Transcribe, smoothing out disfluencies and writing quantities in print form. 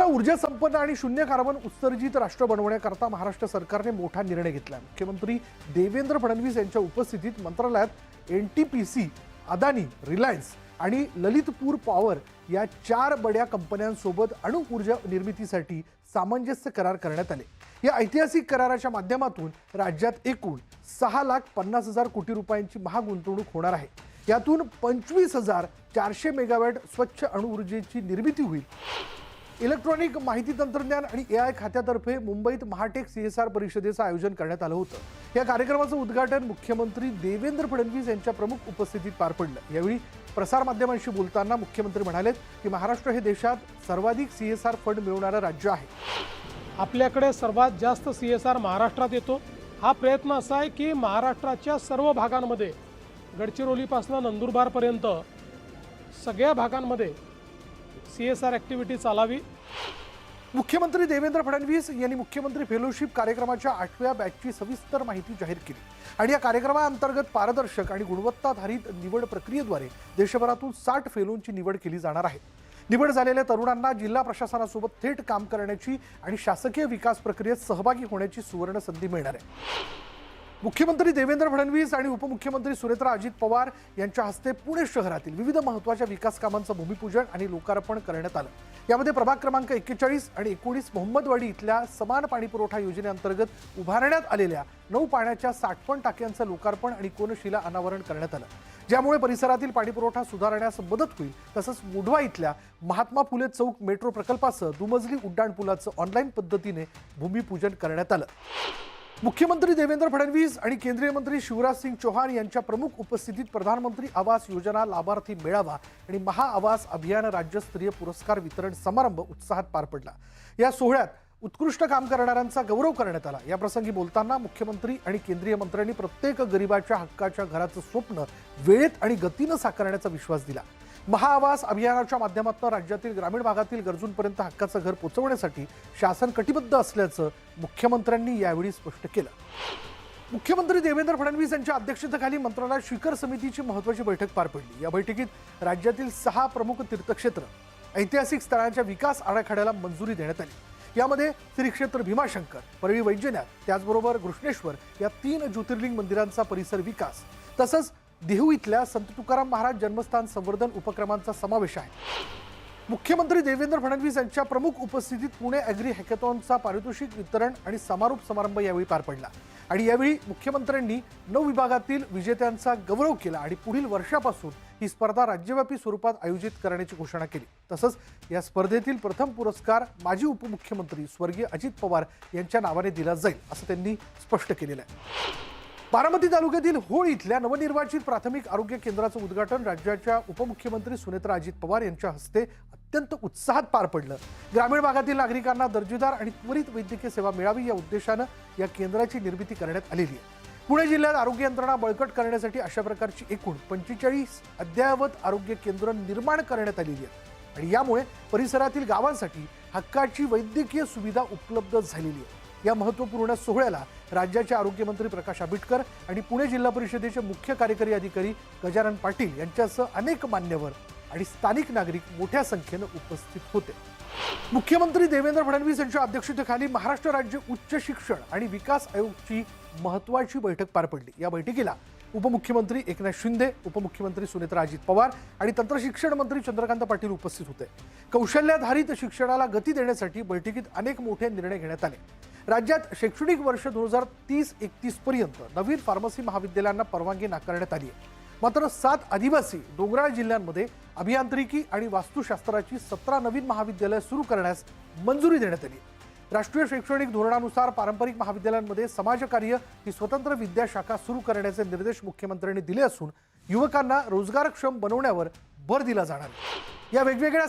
देशाला ऊर्जा संपन्न आणि शून्य कार्बन उत्सर्जित राष्ट्र बनवण्याकरता महाराष्ट्र सरकारने मोठा निर्णय घेतला आहे। मुख्यमंत्री देवेंद्र फडणवीस यांच्या उपस्थितीत मंत्रालयात एनटीपीसी, अदानी, रिलायन्स आणि ललितपूर पॉवर या 4 बड्या कंपन्यांसोबत अणु ऊर्जा निर्मितीसाठी सामंजस्य करार करण्यात आले। या ऐतिहासिक कराराच्या माध्यमातून राज्यात एकूण 6,50,000 कोटी रुपयांची महागुंतवणूक होणार आहे। यातून 25,400 मेगावॅट स्वच्छ अणु ऊर्जेची निर्मिती होईल। इलेक्ट्रॉनिक माहिती तंत्रज्ञान आणि एआय खात्यातर्फे मुंबईत महाटेक सीएसआर परिषदेचं आयोजन करण्यात आलं होतं। या कार्यक्रमाचं उद्घाटन मुख्यमंत्री देवेंद्र फडणवीस यांच्या प्रमुख उपस्थितीत पार पडलं। यावेळी प्रसार माध्यमांशी बोलताना मुख्यमंत्री म्हणाले की महाराष्ट्र हे देशात सर्वाधिक सीएसआर फंड मिळवणारं राज्य आहे। आपल्याकडे सर्वात जास्त सीएसआर महाराष्ट्रात येतो। हा प्रयत्न असा आहे की महाराष्ट्राच्या सर्व भागांमध्ये, गडचिरोलीपासून नंदुरबारपर्यंत सगळ्या भागांमध्ये सीएसआर ॲक्टिव्हिटी चालावी। मुख्यमंत्री देवेंद्र फडणवीस यांनी मुख्यमंत्री फेलोशिप कार्यक्रमाच्या 8व्या बॅचची सविस्तर माहिती जाहीर केली आणि या कार्यक्रमाअंतर्गत पारदर्शक आणि गुणवत्ताधारित निवड प्रक्रियेद्वारे देशभरातून 60 फेलोंची निवड केली जाणार आहे। निवड झालेल्या तरुणांना जिल्हा प्रशासनासोबत थेट काम करण्याची आणि शासकीय विकास प्रक्रियेत सहभागी होण्याची सुवर्ण संधी मिळणार आहे। मुख्यमंत्री देवेंद्र फडणवीस आणि उपमुख्यमंत्री सुनेत्रा अजित पवार यांच्या हस्ते पुणे शहरातील विविध महत्त्वाच्या विकास कामांचं भूमिपूजन आणि लोकार्पण करण्यात आलं। यामध्ये प्रभाग क्रमांक 41 आणि 19 मोहम्मदवाडी इथल्या समान पाणीपुरवठा योजनेअंतर्गत उभारण्यात आलेल्या 9 पाण्याच्या साठवण टाक्यांचं लोकार्पण आणि कोनशिला अनावरण करण्यात आलं, ज्यामुळे परिसरातील पाणीपुरवठा सुधारण्यास मदत होईल। तसंच मुढवा इथल्या महात्मा फुले चौक मेट्रो प्रकल्पासह दुमजली उड्डाणपुलाचं ऑनलाईन पद्धतीने भूमिपूजन करण्यात आलं। मुख्यमंत्री देवेंद्र फडणवीस आणि केंद्रीय मंत्री शिवराज सिंग चौहान यांच्या प्रमुख उपस्थितीत प्रधानमंत्री आवास योजना लाभार्थी मेळावा आणि महाआवास अभियान राज्यस्तरीय पुरस्कार वितरण समारंभ उत्साहात पार पडला। या सोहळ्यात उत्कृष्ट काम करणाऱ्यांचा गौरव करण्यात आला। या प्रसंगी बोलताना मुख्यमंत्री आणि केंद्रीय मंत्र्यांनी प्रत्येक गरिबाच्या हक्काच्या घराचं स्वप्न वेळेत आणि गतीनं साकारण्याचा विश्वास दिला। महाआवास अभियानाच्या माध्यमातून राज्यातील ग्रामीण भागातील गरजूंपर्यंत हक्काचं घर पोहोचवण्यासाठी शासन कटिबद्ध असल्याचं मुख्यमंत्र्यांनी यावेळी स्पष्ट केलं। मुख्यमंत्री देवेंद्र फडणवीस यांच्या अध्यक्षतेखाली मंत्रालयात शिखर समितीची महत्त्वाची बैठक पार पडली। या बैठकीत राज्यातील 6 प्रमुख तीर्थक्षेत्र, ऐतिहासिक स्थळांच्या विकास आराखड्याला मंजुरी देण्यात आली। यामध्ये श्री क्षेत्र भीमाशंकर, परळी वैजनाथ, त्याचबरोबर घृष्णेश्वर या 3 ज्योतिर्लिंग मंदिरांचा परिसर विकास, तसंच देहू इथल्या संत तुकाराम महाराज जन्मस्थान संवर्धन उपक्रमांचा समावेश आहे। मुख्यमंत्री देवेंद्र फडणवीस यांच्या प्रमुख उपस्थितीत पुणे ॲग्री हॅकेथॉनचा पारितोषिक वितरण आणि समारोप समारंभ यावेळी पार पडला आणि यावेळी मुख्यमंत्र्यांनी 9 विभागातील विजेत्यांचा गौरव केला आणि पुढील वर्षापासून ही स्पर्धा राज्यव्यापी स्वरूपात आयोजित करण्याची घोषणा केली। तसंच या स्पर्धेतील प्रथम पुरस्कार माजी उपमुख्यमंत्री स्वर्गीय अजित पवार यांच्या नावाने दिला जाईल असं त्यांनी स्पष्ट केलेलं आहे। बारामती तालुक्यातील होळ इथल्या नवनिर्वाचित प्राथमिक आरोग्य केंद्राचं उद्घाटन राज्याच्या उपमुख्यमंत्री सुनेत्रा अजित पवार यांच्या हस्ते अत्यंत उत्साहात पार पडलं। ग्रामीण भागातील नागरिकांना दर्जेदार आणि त्वरित वैद्यकीय सेवा मिळावी या उद्देशानं या केंद्राची निर्मिती करण्यात आलेली आहे। पुणे जिल्ह्यात आरोग्य यंत्रणा बळकट करण्यासाठी अशा प्रकारची एकूण 45 अद्ययावत आरोग्य केंद्र निर्माण करण्यात आलेली आहेत आणि यामुळे परिसरातील गावांसाठी हक्काची वैद्यकीय सुविधा उपलब्ध झालेली आहे। या महत्त्वपूर्ण सोहळ्याला राज्याचे आरोग्यमंत्री प्रकाश आंबेडकर आणि पुणे जिल्हा परिषदेचे मुख्य कार्यकारी अधिकारी गजानन पाटील यांच्यासह अनेक मान्यवर आणि स्थानिक नागरिक मोठ्या संख्येने उपस्थित होते। मुख्यमंत्री देवेंद्र फडणवीस यांच्या अध्यक्षतेखाली महाराष्ट्र राज्य उच्च शिक्षण आणि विकास आयोगची महत्त्वाची बैठक पार पडली। या बैठकीला उपमुख्यमंत्री एकनाथ शिंदे, उपमुख्यमंत्री सुनेत्रा अजित पवार आणि तंत्रशिक्षण मंत्री चंद्रकांत पाटील उपस्थित होते। कौशल्याधारित शिक्षणाला गती देण्यासाठी बैठकीत अनेक मोठे निर्णय घेण्यात आले। राज्यात शैक्षणिक वर्ष 2030-31 पर्यंत नवीन फार्मसी महाविद्यालयांना परवानगी नाकारण्यात आली आहे। मात्र 7 आदिवासी डोंगराळ जिल्ह्यांमध्ये अभियांत्रिकी आणि वास्तुशास्त्राची 17 नवीन महाविद्यालय सुरू करण्यास मंजुरी देण्यात आली। राष्ट्रीय शैक्षणिक धोरणानुसार पारंपरिक महाविद्यालयांमध्ये समाजकार्य ही स्वतंत्र विद्याशाखा सुरू करण्याचे निर्देश मुख्यमंत्र्यांनी दिले असून युवकांना रोजगारक्षम बनवण्यावर भर दिला जाणार आहे। या वेगवेगळ्या